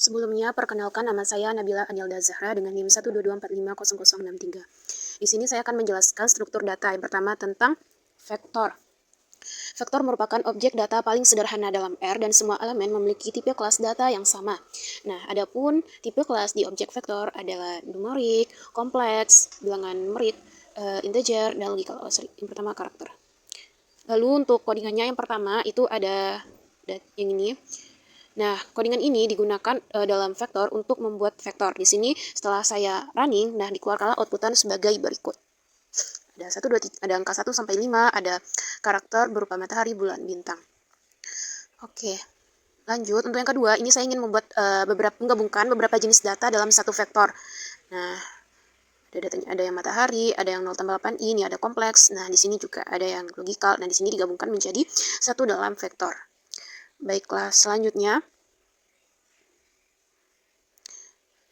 Sebelumnya, perkenalkan nama saya Nabila Anilda Zahra dengan NIM 122450063. Di sini saya akan menjelaskan struktur data. Yang pertama tentang vektor. Vektor merupakan objek data paling sederhana dalam R dan semua elemen memiliki tipe kelas data yang sama. Nah, adapun tipe kelas di objek vektor adalah numerik, kompleks, bilangan numerik, integer, dan logikal. Yang pertama karakter. Lalu untuk codingannya yang pertama itu ada yang ini. Nah, codingan ini digunakan dalam vektor untuk membuat vektor. Di sini setelah saya running, nah dikeluarkanlah outputan sebagai berikut. Ada 1, 2, 3, ada angka 1 sampai 5, ada karakter berupa matahari, bulan, bintang. Oke. Lanjut, untuk yang kedua, ini saya ingin membuat menggabungkan beberapa jenis data dalam satu vektor. Nah, ada datanya, ada yang matahari, ada yang 0,8 ini ada kompleks. Nah, di sini juga ada yang logikal. Nah, di sini digabungkan menjadi satu dalam vektor. Baiklah, selanjutnya.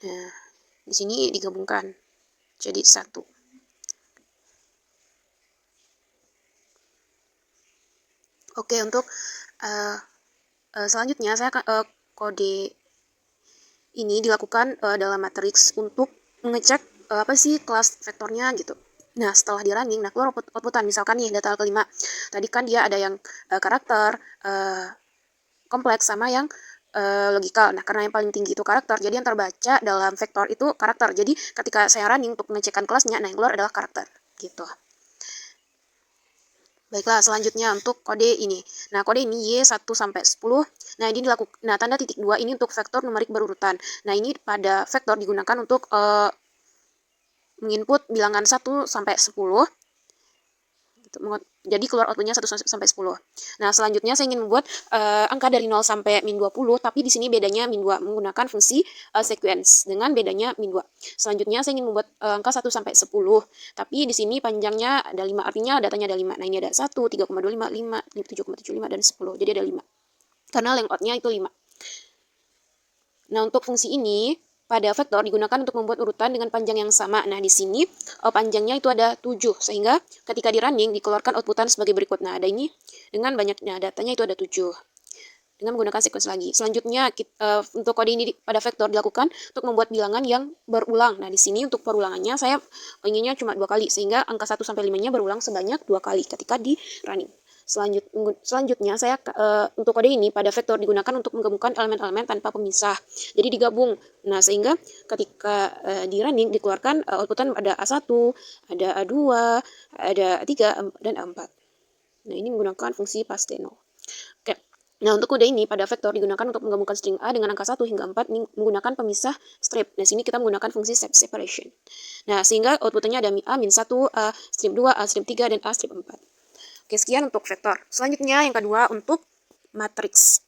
Nah, di sini digabungkan jadi satu. Oke, untuk selanjutnya saya kode ini dilakukan dalam matriks untuk mengecek apa sih kelas vektornya gitu. Nah, setelah di running, nah keluar outputan. Misalkan nih data kelima. Tadi kan dia ada yang karakter, kompleks, sama yang logikal. Nah, karena yang paling tinggi itu karakter, jadi yang terbaca dalam vektor itu karakter. Jadi ketika saya running untuk mengecekkan kelasnya, nah yang keluar adalah karakter gitu. Baiklah, selanjutnya untuk kode ini. Nah, kode ini Y1 sampai 10. Nah, ini dilakukan. Nah, tanda titik 2 ini untuk vektor numerik berurutan. Nah, ini pada vektor digunakan untuk menginput bilangan 1 sampai 10. Jadi keluar outputnya 1 sampai 10. Nah, selanjutnya saya ingin membuat angka dari 0 sampai min 20, tapi di sini bedanya min 2 menggunakan fungsi sequence dengan bedanya min 2. Selanjutnya saya ingin membuat angka 1 sampai 10, tapi di sini panjangnya ada 5, artinya datanya ada 5. Nah, ini ada 1, 3,25, 5, 7,75 dan 10. Jadi ada 5. Karena lengkotnya itu 5. Nah, untuk fungsi ini pada vektor digunakan untuk membuat urutan dengan panjang yang sama. Nah, di sini panjangnya itu ada 7, sehingga ketika di running dikeluarkan outputan sebagai berikut. Nah, ada ini dengan banyaknya datanya itu ada 7. Dengan menggunakan sequence lagi. Selanjutnya untuk kode ini pada vektor dilakukan untuk membuat bilangan yang berulang. Nah, di sini untuk perulangannya saya inginnya cuma 2 kali, sehingga angka 1 sampai 5-nya berulang sebanyak 2 kali ketika di running. Selanjutnya saya untuk kode ini pada vektor digunakan untuk menggabungkan elemen-elemen tanpa pemisah. Jadi digabung. Nah, sehingga ketika di running dikeluarkan outputan ada A1, ada A2, ada A3 dan A4. Nah, ini menggunakan fungsi pasteno. Oke. Nah, untuk kode ini pada vektor digunakan untuk menggabungkan string A dengan angka 1 hingga 4 menggunakan pemisah strip. Nah, sini kita menggunakan fungsi separation. Nah, sehingga outputnya ada A, min 1, A, strip 2, A, strip 3, dan A, strip 4. Oke, sekian untuk vektor. Selanjutnya yang kedua untuk matriks.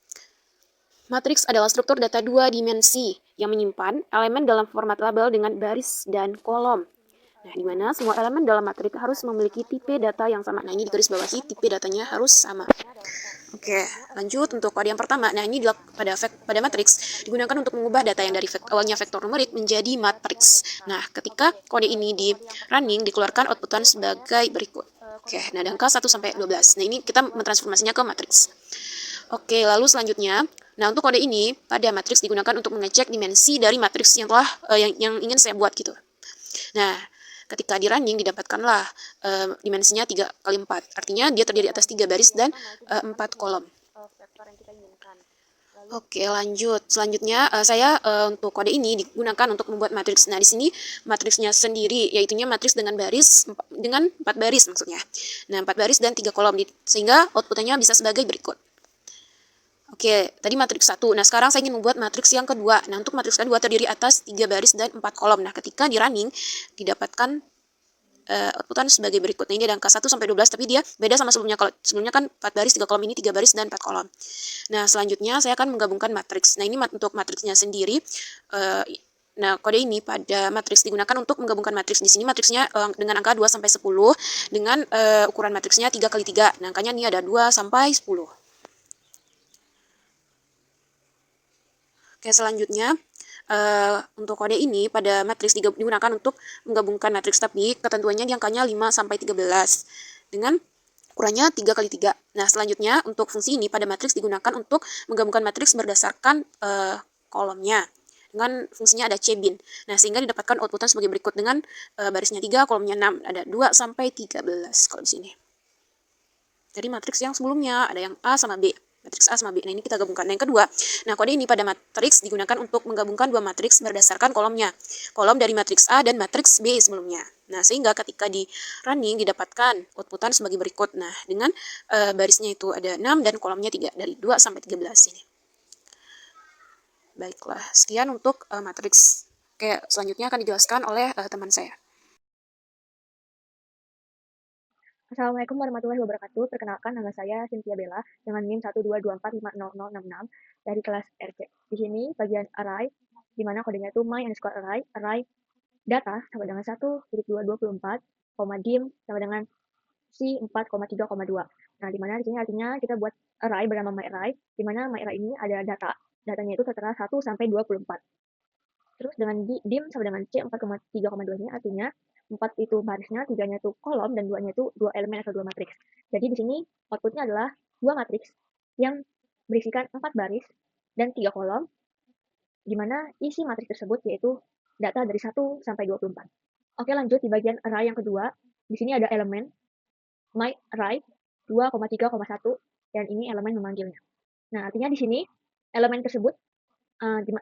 Matriks adalah struktur data 2 dimensi yang menyimpan elemen dalam format label dengan baris dan kolom. Nah, di mana semua elemen dalam matriks harus memiliki tipe data yang sama. Nah, ini digaris bawahi tipe datanya harus sama. Oke, lanjut untuk kode yang pertama. Nah, ini pada matriks digunakan untuk mengubah data yang dari awalnya vektor numerik menjadi matriks. Nah, ketika kode ini di running dikeluarkan outputan sebagai berikut. Oke, nah angka 1 sampai 12. Nah, ini kita mentransformasinya ke matriks. Oke, lalu selanjutnya, nah untuk kode ini pada matriks digunakan untuk mengecek dimensi dari matriks yang telah yang ingin saya buat gitu. Nah, ketika di running didapatkanlah dimensinya 3 kali 4. Artinya dia terdiri atas 3 baris dan 4 kolom. Oke, lanjut. Selanjutnya saya untuk kode ini digunakan untuk membuat matriks. Nah, di sini matriksnya sendiri yaitunya matriks dengan baris dengan 4 baris maksudnya. Nah, 4 baris dan 3 kolom sehingga outputnya bisa sebagai berikut. Oke, tadi matriks 1. Nah, sekarang saya ingin membuat matriks yang kedua. Nah, untuk matriks kedua terdiri atas 3 baris dan 4 kolom. Nah, ketika di running didapatkan outputan sebagai berikut. Nah, ini ada angka 1 sampai 12, tapi dia beda sama sebelumnya. Kalau sebelumnya kan 4 baris, 3 kolom, ini 3 baris dan 4 kolom. Nah, selanjutnya saya akan menggabungkan matriks. Nah, ini untuk matriksnya sendiri. Nah, kode ini pada matriks digunakan untuk menggabungkan matriks. Di sini matriksnya dengan angka 2 sampai 10 dengan ukuran matriksnya 3 kali 3. Nah, angkanya ini ada 2 sampai 10. Oke, selanjutnya untuk kode ini pada matriks digunakan untuk menggabungkan matriks, tapi ketentuannya di angkanya 5 sampai 13 dengan ukurannya 3 kali 3. Nah, selanjutnya untuk fungsi ini pada matriks digunakan untuk menggabungkan matriks berdasarkan kolomnya. Dengan fungsinya ada cbin. Nah, sehingga didapatkan outputan sebagai berikut dengan barisnya 3, kolomnya 6. Ada 2 sampai 13 kalau di sini. Dari matriks yang sebelumnya ada yang A sama B. Matriks A sama B. Nah, ini kita gabungkan. Nah, yang kedua, nah kode ini pada matriks digunakan untuk menggabungkan dua matriks berdasarkan kolomnya. Kolom dari matriks A dan matriks B sebelumnya. Nah, sehingga ketika di running didapatkan outputan sebagai berikut. Nah, dengan barisnya itu ada 6 dan kolomnya 3 dari 2 sampai 13 ini. Baiklah, sekian untuk matriks. Oke, selanjutnya akan dijelaskan oleh teman saya. Assalamualaikum warahmatullahi wabarakatuh. Perkenalkan, nama saya Cynthia Bella dengan NIM 122450066 dari kelas RC. Di sini bagian array, di mana kodenya itu my_array data sama dengan 1,224, dim sama dengan C 4,3,2. Nah, di mana di sini artinya kita buat array bernama myArray, di mana myArray ini ada datanya itu tertera 1 sampai 24. Terus dengan dim sama dengan C 4,3,2 ini artinya 4 itu barisnya, 3-nya itu kolom, dan 2-nya itu 2 elemen atau 2 matriks. Jadi di sini outputnya adalah 2 matriks yang berisikan 4 baris dan 3 kolom, di mana isi matriks tersebut yaitu data dari 1 sampai 24. Oke, lanjut di bagian array yang kedua. Di sini ada elemen myArray 2,3,1 dan ini elemen memanggilnya. Nah, artinya di sini elemen tersebut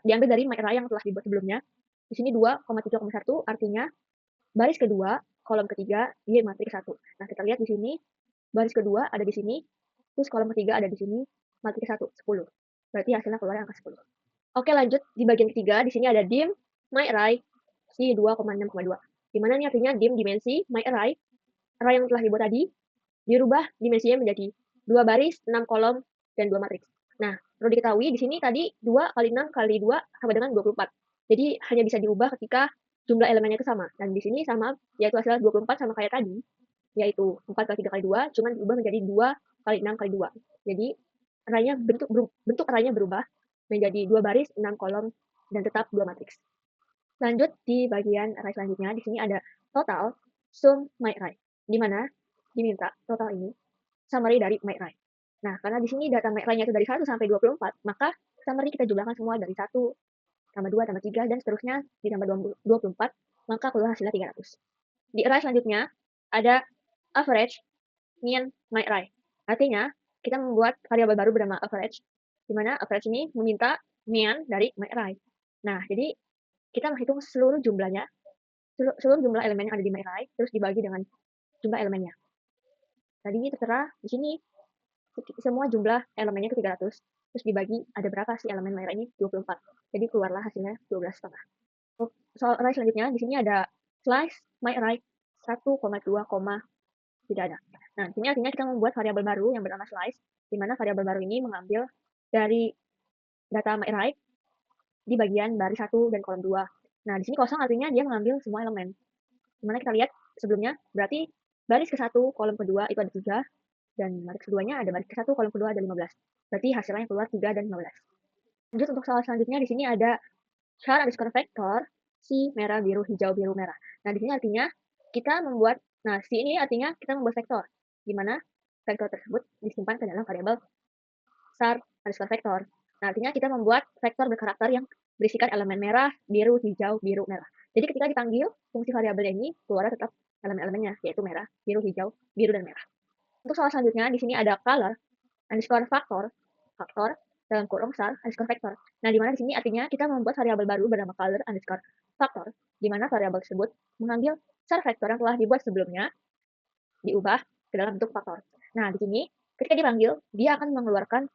diambil dari myArray yang telah dibuat sebelumnya. Di sini 2,3,1 artinya baris kedua, kolom ketiga di matriks 1. Nah, kita lihat di sini baris kedua ada di sini, terus kolom ketiga ada di sini, matriks 1, 10. Berarti hasilnya keluar angka 10. Oke, lanjut di bagian ketiga, di sini ada dim myArray si 2,6,2. Di mana ini artinya dim dimensi myArray, array yang telah dibuat tadi, dirubah dimensinya menjadi 2 baris, 6 kolom, dan 2 matriks. Nah, perlu diketahui di sini tadi 2 kali 6 kali 2 sama dengan 24. Jadi hanya bisa diubah ketika jumlah elemennya itu sama. Dan di sini sama, yaitu hasilnya 24 sama kayak tadi, yaitu 4 kali 3 kali 2, cuman diubah menjadi 2 kali 6 kali 2. Jadi arraynya bentuk arraynya berubah menjadi 2 baris, 6 kolom, dan tetap 2 matriks. Lanjut di bagian array selanjutnya, di sini ada total sum myArray, di mana diminta total ini summary dari myArray. Nah, karena di sini data myArray-nya itu dari 1 sampai 24, maka summary kita jumlahkan semua dari 1 tambah 2 tambah 3 dan seterusnya ditambah 24, maka keluar hasilnya 300. Di array selanjutnya ada average mean myArray. Artinya, kita membuat variabel baru bernama average, di mana average ini meminta mean dari myArray. Nah, jadi kita menghitung seluruh jumlahnya, seluruh jumlah elemen yang ada di myArray, terus dibagi dengan jumlah elemennya. Tadi tertera di sini semua jumlah elemennya ke 300, terus dibagi ada berapa sih elemen myArray ini? 24. Jadi keluarlah hasilnya 12,5. Soal array selanjutnya, di sini ada slice myArray 1,2, tidak ada. Nah, di sini artinya kita membuat variabel baru yang bernama slice, di mana variabel baru ini mengambil dari data myArray di bagian baris 1 dan kolom 2. Nah, di sini kosong artinya dia mengambil semua elemen. Dimana kita lihat sebelumnya, berarti baris ke-1, kolom kedua itu ada 3, dan baris keduanya ada baris ke-1, kolom kedua ada 15. Berarti hasilnya yang keluar 3 dan 15. Lanjut untuk soal selanjutnya, di sini ada char underscore vector, si merah, biru, hijau, biru, merah. Nah, di sini artinya kita membuat, nah, si ini artinya kita membuat vektor, di mana vektor tersebut disimpan ke dalam variabel char underscore vector. Nah, artinya kita membuat vektor berkarakter yang berisikan elemen merah, biru, hijau, biru, merah. Jadi ketika dipanggil fungsi variabel ini, keluar tetap elemen-elemennya, yaitu merah, biru, hijau, biru, dan merah. Untuk soal selanjutnya, di sini ada color underscore faktor dalam kurung char underscore vector. Nah, di mana di sini artinya kita membuat variabel baru bernama color underscore faktor, di mana variabel tersebut mengambil char vector yang telah dibuat sebelumnya, diubah ke dalam bentuk faktor. Nah, di sini ketika dipanggil, dia akan mengeluarkan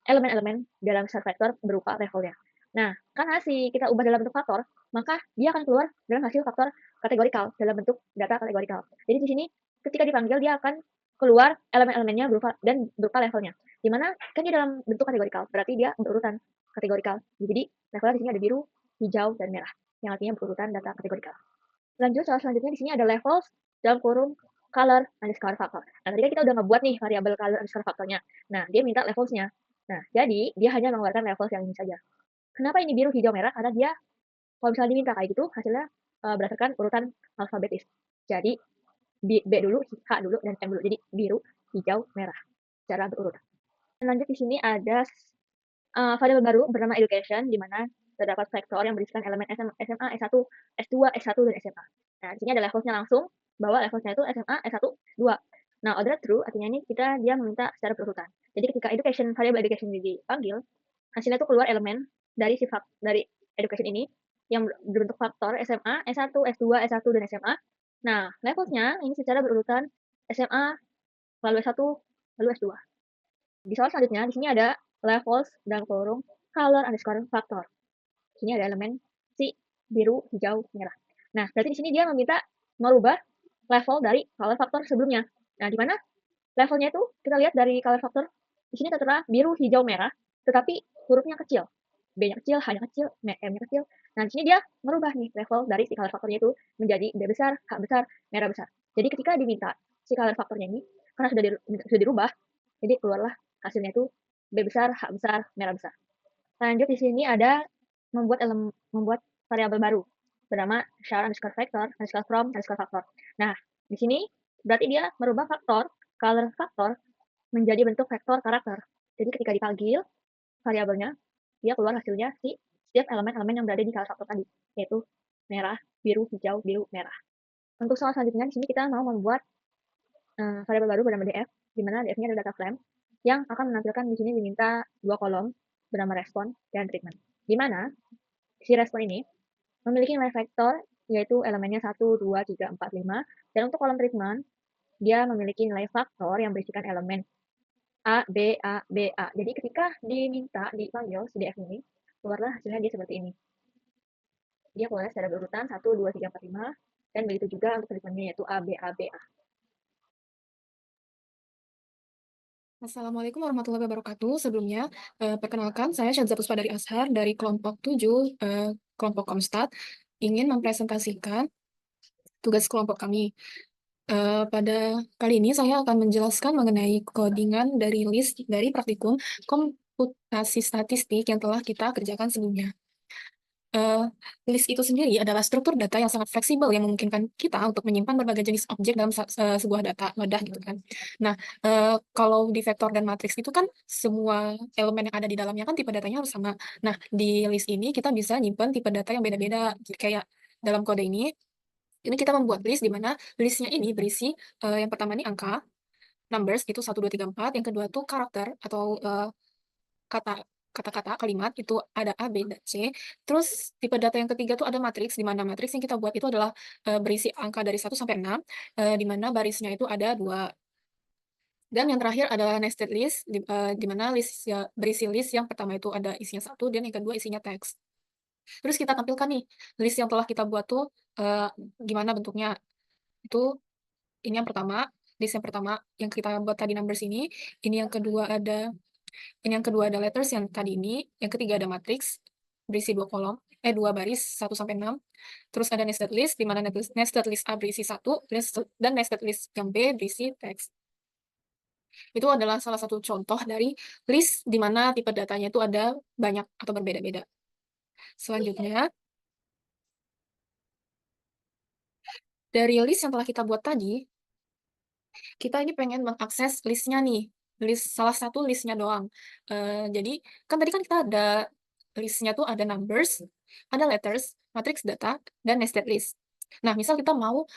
elemen-elemen dalam char vector berupa levelnya. Nah, karena kita ubah dalam bentuk faktor, maka dia akan keluar dalam hasil faktor kategorikal dalam bentuk data kategorikal. Jadi di sini ketika dipanggil dia akan keluar elemen-elemennya berupa levelnya. Dimana kan dia dalam bentuk kategorikal, berarti dia berurutan kategorikal. Jadi levelnya di sini ada biru, hijau, dan merah, yang artinya berurutan data kategorikal. Lanjut soal selanjutnya di sini ada levels dalam kurung color underscore factor. Nah, tadi kan kita udah ngebuat nih variabel color underscore factornya. Nah, dia minta levelsnya. Nah, jadi dia hanya mengeluarkan levels yang ini saja. Kenapa ini biru, hijau, merah? Karena dia kalau misalnya diminta kayak gitu, hasilnya berdasarkan urutan alfabetis. Jadi B dulu, H dulu, dan M dulu. Jadi biru, hijau, merah secara berurutan. Dan lanjut di sini ada variabel baru bernama education, di mana terdapat vektor yang berisikan elemen SMA, S1, S2, S1, dan SMA. Nah, di sini ada levelsnya langsung, bahwa levelsnya itu SMA, S1, S2. Nah, order true artinya ini dia meminta secara berurutan. Jadi ketika variabel education dipanggil, hasilnya itu keluar elemen dari dari education ini yang berbentuk faktor SMA, S1, S2, S1, dan SMA. Nah, levelsnya ini secara berurutan SMA, lalu S1, lalu S2. Di soal selanjutnya, di sini ada levels dan kurung color underscore factor. Di sini ada elemen si biru, hijau, merah. Nah, berarti di sini dia meminta merubah level dari color factor sebelumnya. Nah, di mana levelnya itu kita lihat dari color factor di sini tertera biru, hijau, merah, tetapi hurufnya kecil. B-nya kecil, H-nya kecil, M-nya kecil. Nah, di sini dia merubah nih level dari si color factornya itu menjadi B besar, H besar, merah besar. Jadi ketika diminta si color factornya ini, karena sudah dirubah, jadi keluarlah hasilnya itu B besar, H besar, merah besar. Lanjut di sini ada membuat variabel baru bernama char underscore vector underscore from underscore factor. Nah, di sini berarti dia merubah faktor color factor menjadi bentuk vektor karakter. Jadi ketika dipanggil variabelnya, dia keluar hasilnya si setiap elemen-elemen yang berada di color factor tadi, yaitu merah, biru, hijau, biru, merah. Untuk soal selanjutnya, di sini kita mau membuat variabel baru bernama df, di mana df-nya adalah data frame yang akan menampilkan di sini diminta dua kolom bernama respon dan treatment. Di mana si respon ini memiliki nilai vektor yaitu elemennya 1, 2, 3, 4, 5. Dan untuk kolom treatment, dia memiliki nilai faktor yang berisikan elemen A, B, A, B, A. Jadi ketika dipanggil si DF ini, keluarlah hasilnya dia seperti ini. Dia keluar secara berurutan 1, 2, 3, 4, 5. Dan begitu juga untuk treatmentnya yaitu A, B, A, B, A. Assalamualaikum warahmatullahi wabarakatuh. Sebelumnya, perkenalkan saya Syadza Puspa dari Ashar dari kelompok 7, kelompok Komstat, ingin mempresentasikan tugas kelompok kami. Pada kali ini saya akan menjelaskan mengenai codingan dari list dari praktikum komputasi statistik yang telah kita kerjakan sebelumnya. List itu sendiri adalah struktur data yang sangat fleksibel yang memungkinkan kita untuk menyimpan berbagai jenis objek dalam sebuah data wadah gitu kan. Nah, kalau di vektor dan matriks itu kan semua elemen yang ada di dalamnya kan tipe datanya harus sama. Nah, di list ini kita bisa nyimpan tipe data yang beda-beda. Kayak dalam kode ini kita membuat list di mana listnya ini berisi yang pertama ini angka, numbers itu 1, 2, 3, 4. Yang kedua tuh karakter atau kata-kata kalimat itu ada A, B, dan C. Terus tipe data yang ketiga tuh ada matriks, di mana matriks yang kita buat itu adalah berisi angka dari 1 sampai 6, di mana barisnya itu ada 2. Dan yang terakhir adalah nested list, di mana berisi list yang pertama itu ada isinya 1, dan yang kedua isinya teks. Terus kita tampilkan nih, list yang telah kita buat tuh gimana bentuknya. Itu ini yang pertama, list yang pertama yang kita buat tadi numbers ini yang kedua ada letters yang tadi ini, yang ketiga ada matrix berisi 2 kolom, 2 baris 1 sampai 6. Terus ada nested list di mana nested list A berisi 1 dan nested list yang B berisi teks. Itu adalah salah satu contoh dari list di mana tipe datanya itu ada banyak atau berbeda-beda. Selanjutnya, dari list yang telah kita buat tadi, kita ini pengen mengakses listnya nih, salah satu listnya doang. Jadi kan tadi kan kita ada listnya tuh ada numbers, ada letters, matrix data, dan nested list. Nah, misal kita mau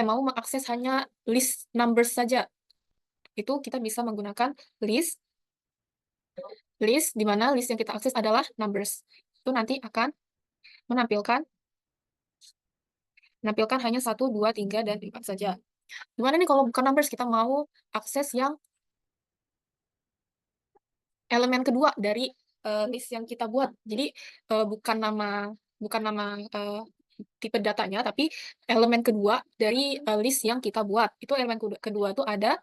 mengakses hanya list numbers saja, itu kita bisa menggunakan list di mana list yang kita akses adalah numbers. Itu nanti akan menampilkan hanya 1, 2, 3, dan 4 saja. Gimana nih kalau bukan numbers, kita mau akses yang elemen kedua dari list yang kita buat. Jadi bukan nama tipe datanya, tapi elemen kedua dari list yang kita buat. Itu elemen kedua itu ada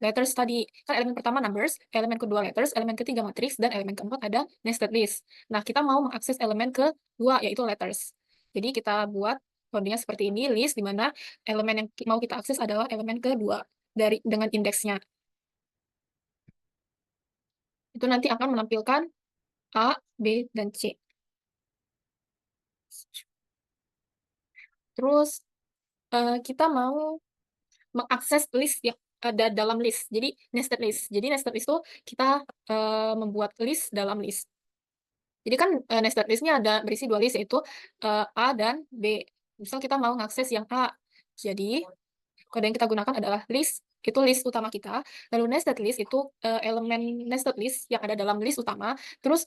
letters tadi. Kan elemen pertama numbers, elemen kedua letters, elemen ketiga matrix, dan elemen keempat ada nested list. Nah, kita mau mengakses elemen kedua, yaitu letters. Jadi kita buat kodenya seperti ini, list di mana elemen yang mau kita akses adalah elemen kedua dengan indeksnya. Itu nanti akan menampilkan A, B, dan C. Terus kita mau mengakses list ada dalam list. Jadi nested list. Jadi nested list itu kita membuat list dalam list. Jadi kan nested list-nya ada berisi 2 list, yaitu A dan B. Misal kita mau ngakses yang A. Jadi kode yang kita gunakan adalah list, itu list utama kita. Lalu nested list itu elemen nested list yang ada dalam list utama. Terus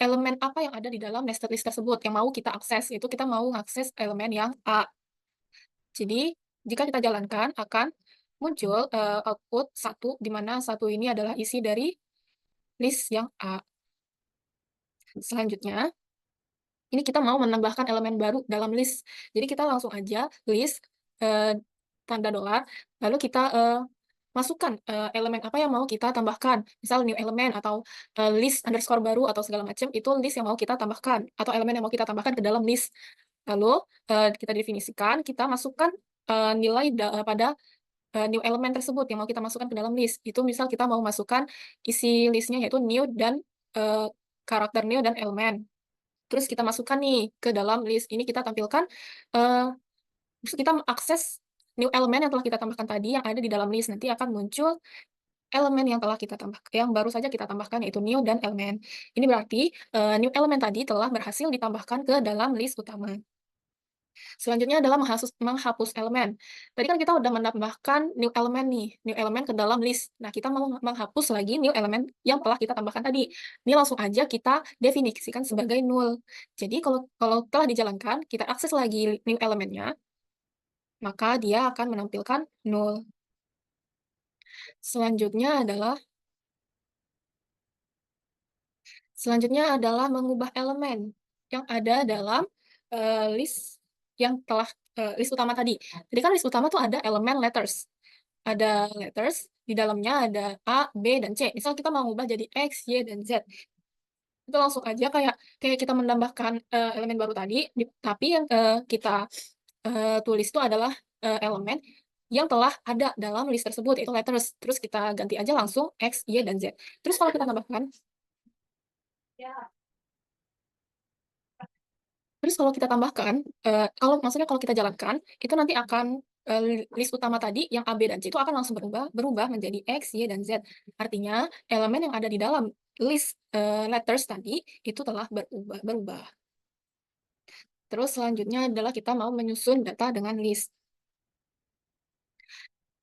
elemen apa yang ada di dalam nested list tersebut yang mau kita akses, itu kita mau ngakses elemen yang A. Jadi jika kita jalankan akan muncul output 1, di mana 1 ini adalah isi dari list yang A. Selanjutnya, ini kita mau menambahkan elemen baru dalam list. Jadi kita langsung aja list tanda dolar, lalu kita masukkan elemen apa yang mau kita tambahkan. Misal new element atau list underscore baru atau segala macam, itu list yang mau kita tambahkan atau elemen yang mau kita tambahkan ke dalam list. Lalu kita definisikan, kita masukkan nilai pada new element tersebut yang mau kita masukkan ke dalam list. Itu misal kita mau masukkan isi listnya yaitu new dan karakter new dan elemen. Terus kita masukkan nih ke dalam list. Ini kita tampilkan, kita akses new element yang telah kita tambahkan tadi yang ada di dalam list. Nanti akan muncul elemen yang telah kita tambahkan, yang baru saja kita tambahkan, yaitu new dan elemen. Ini berarti new element tadi telah berhasil ditambahkan ke dalam list utama. Selanjutnya adalah menghapus elemen. Tadi kan kita udah menambahkan new element nih, new element ke dalam list. Nah, kita mau menghapus lagi new element yang telah kita tambahkan tadi. Ini langsung aja kita definisikan sebagai null. Jadi kalau telah dijalankan, kita akses lagi new elemennya, maka dia akan menampilkan null. Selanjutnya adalah mengubah elemen yang ada dalam list yang telah list utama tadi. Jadi kan list utama tuh ada elemen letters. Ada letters, di dalamnya ada A, B, dan C. Misal kita mau ngubah jadi X, Y, dan Z. Itu langsung aja kayak kita menambahkan elemen baru tadi, tapi yang kita tulis itu adalah elemen yang telah ada dalam list tersebut, yaitu letters. Terus kita ganti aja langsung X, Y, dan Z. Terus kalau kita tambahkan, maksudnya kalau kita jalankan, itu nanti akan list utama tadi yang A, B, dan C itu akan langsung berubah menjadi X, Y, dan Z. Artinya elemen yang ada di dalam list letters tadi itu telah berubah. Terus selanjutnya adalah kita mau menyusun data dengan list.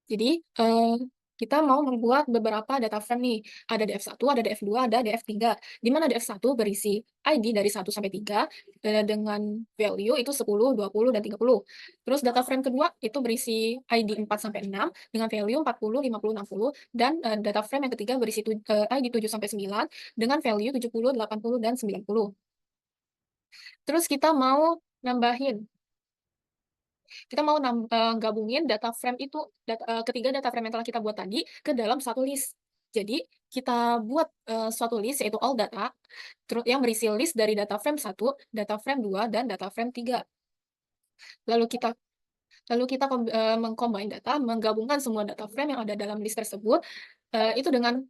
Jadi kita mau membuat beberapa data frame nih. Ada DF1, ada DF2, ada DF3. Di mana DF1 berisi ID dari 1 sampai 3 dengan value itu 10, 20, dan 30. Terus data frame kedua itu berisi ID 4 sampai 6 dengan value 40, 50, 60. Dan data frame yang ketiga berisi ID 7 sampai 9 dengan value 70, 80, dan 90. Terus kita mau gabungin data frame itu, ketiga data frame yang telah kita buat tadi ke dalam satu list. Jadi kita buat suatu list yaitu all data, terus yang berisi list dari data frame 1, data frame 2, dan data frame 3. Lalu kita mengcombine data, menggabungkan semua data frame yang ada dalam list tersebut itu dengan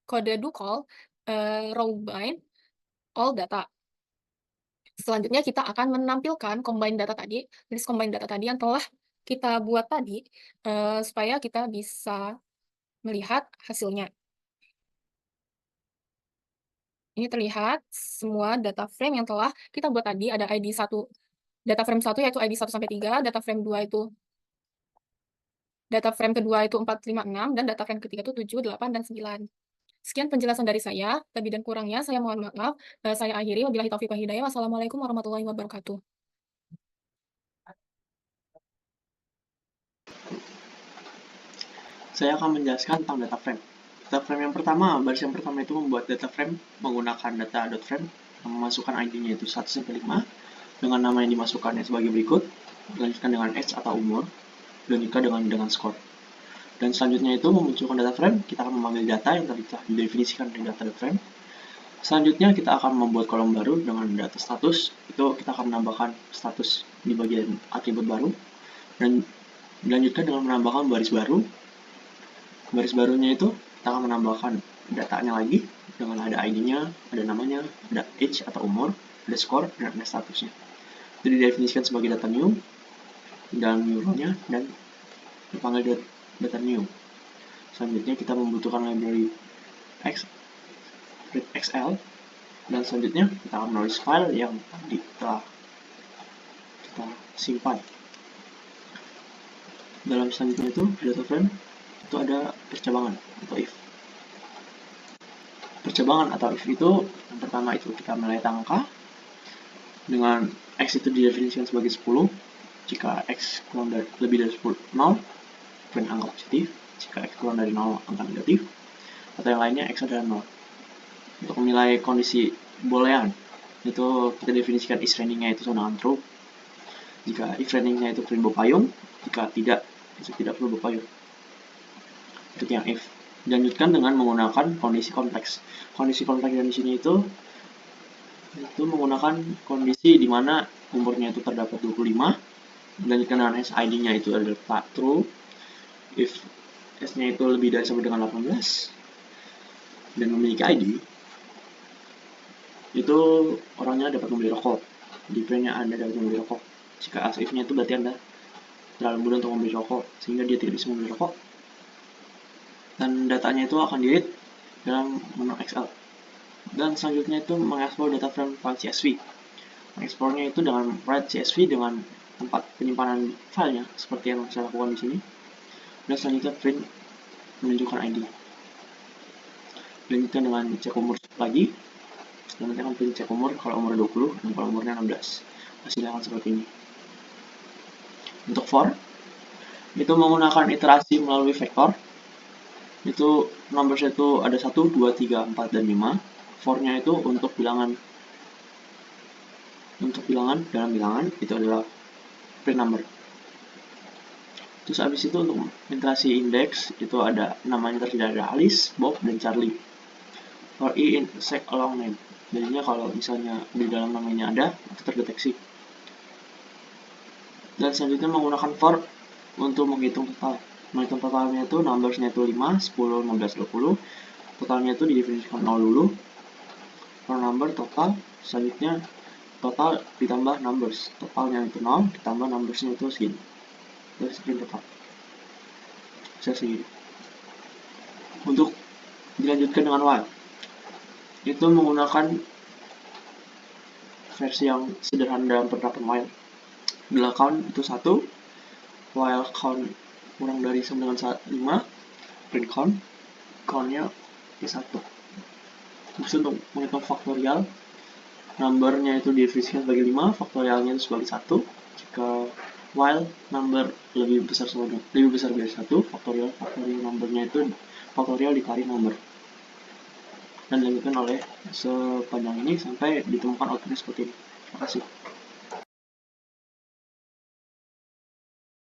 kode do call row bind all data. Selanjutnya kita akan menampilkan list combine data tadi yang telah kita buat tadi, supaya kita bisa melihat hasilnya. Ini terlihat semua data frame yang telah kita buat tadi, ada ID 1, data frame 1 yaitu ID 1 sampai 3, data frame kedua itu 4, 5, 6, dan data frame ketiga itu 7, 8, dan 9. Sekian penjelasan dari saya. Lebih dan kurangnya saya mohon maaf. Saya akhiri. Wabillahi taufiq wal hidayah. Wassalamualaikum warahmatullahi wabarakatuh. Saya akan menjelaskan tentang data frame. Data frame yang pertama, baris yang pertama itu membuat data frame menggunakan data.frame yang memasukkan ID-nya itu 1 sampai 5 dengan nama yang dimasukkannya sebagai berikut, dilanjutkan dengan age atau umur, dan juga dengan score. Dan selanjutnya itu memunculkan data frame, kita akan memanggil data yang tadi telah didefinisikan dari data.frame. Selanjutnya kita akan membuat kolom baru dengan data status, itu kita akan menambahkan status di bagian atribut baru, dan dilanjutkan dengan menambahkan baris baru. Baris barunya itu kita akan menambahkan datanya lagi dengan ada ID-nya, ada namanya, ada age atau umur, ada score, dan ada statusnya. Jadi didefinisikan sebagai data new. dan new row-nya dan dipanggil data new. Selanjutnya kita membutuhkan library XL, dan selanjutnya kita akan menulis file yang tadi telah kita simpan. Dalam selanjutnya itu data frame itu ada percabangan atau if. Percabangan atau if itu yang pertama itu kita mulai angka dengan x itu didefinisikan sebagai 10. Jika x kurang dari lebih dari 10 0, print angka positif. Jika x kurang dari 0, angka negatif. Atau yang lainnya x adalah 0. Untuk menilai kondisi boolean itu kita definisikan is range-nya itu sama dengan true. Jika if range-nya itu print berpayung, jika tidak itu tidak perlu berpayung. Itu yang if. Dilanjutkan dengan menggunakan kondisi kompleks. Kondisi kompleks di sini itu menggunakan kondisi di mana umurnya itu terdapat 25. Dilanjutkan dengan s id-nya itu adalah true. If s-nya itu lebih dari sama dengan 18 dan memiliki id, itu orangnya dapat membeli rokok. Di print-nya Anda dapat membeli rokok. Jika else if-nya itu berarti Anda terlalu mudah untuk membeli rokok sehingga dia tidak bisa membeli rokok. Dan datanya itu akan di-read dalam menu Excel. Dan selanjutnya itu mengekspor data frame file CSV. Mengekspornya itu dengan write CSV dengan tempat penyimpanan filenya seperti yang saya lakukan di sini. Dan selanjutnya print menunjukkan ID. Lanjutkan dengan cek umur lagi. Dan nanti akan print cek umur kalau umur 20 dan kalau umurnya 16. Hasilnya akan seperti ini. Untuk for itu menggunakan iterasi melalui vektor. Itu numbers itu ada 1, 2, 3, 4, dan 5. For-nya itu untuk bilangan dalam bilangan itu adalah print number. Terus habis itu untuk iterasi indeks itu ada namanya tersedia ada Alice, Bob, dan Charlie. For i insect along name. Jadinya kalau misalnya di dalam namanya ada itu terdeteksi. Dan selanjutnya menggunakan for untuk menghitung total. Menghitung totalnya itu numbersnya itu 5, 10, 15, 20. Totalnya itu didefinisikan 0 dulu. For number total, selanjutnya total ditambah numbers. Totalnya itu 0 ditambah numbersnya itu segini. Itu segini total. Bisa segini. Untuk dilanjutkan dengan while. Itu menggunakan versi yang sederhana dalam penerapan while. Bila count itu 1, while count kurang dari sama dengan 5, print count-nya is 1. Terus untuk menghitung faktorial, numbernya itu didefinisikan sebagai 5, faktorialnya itu sebagai 1. Jika while number lebih besar dari 1, faktorial numbernya itu faktorial dikali number. Dan dilanjutkan oleh sepanjang ini sampai ditemukan outputnya seperti ini. Terima kasih.